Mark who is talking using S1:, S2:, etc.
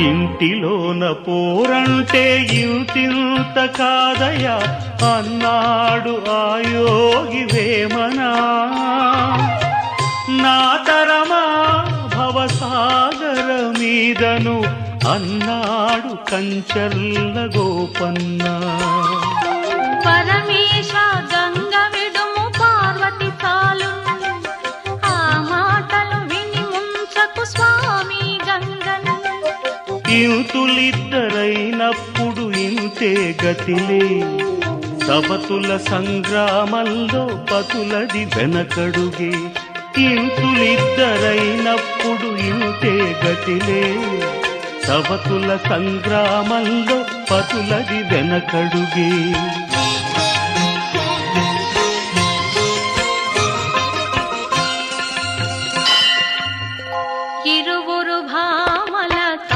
S1: ఇంటిలోన పోరంటే ఇంతింత కాదయా అన్నాడు ఆ యోగి వేమనా. నా తరమా భవసాగర మీదను అన్నాడు కంచర్ల గోపన్న.
S2: పరమేశ గంగ విడుము పార్వతి చాలు, ఆ మాటలు విని ముంచకు స్వామి గంగను.
S1: ఇంతులిద్దరైనప్పుడు ఇంతే గతిలే, సవతుల సంగ్రామంలో పతులది వెనకడుగే. ఇంతులిద్దరైనప్పుడు ఇంతే గతిలే, సవతుల సంగ్రామంలో పతులది వెనకడుగే.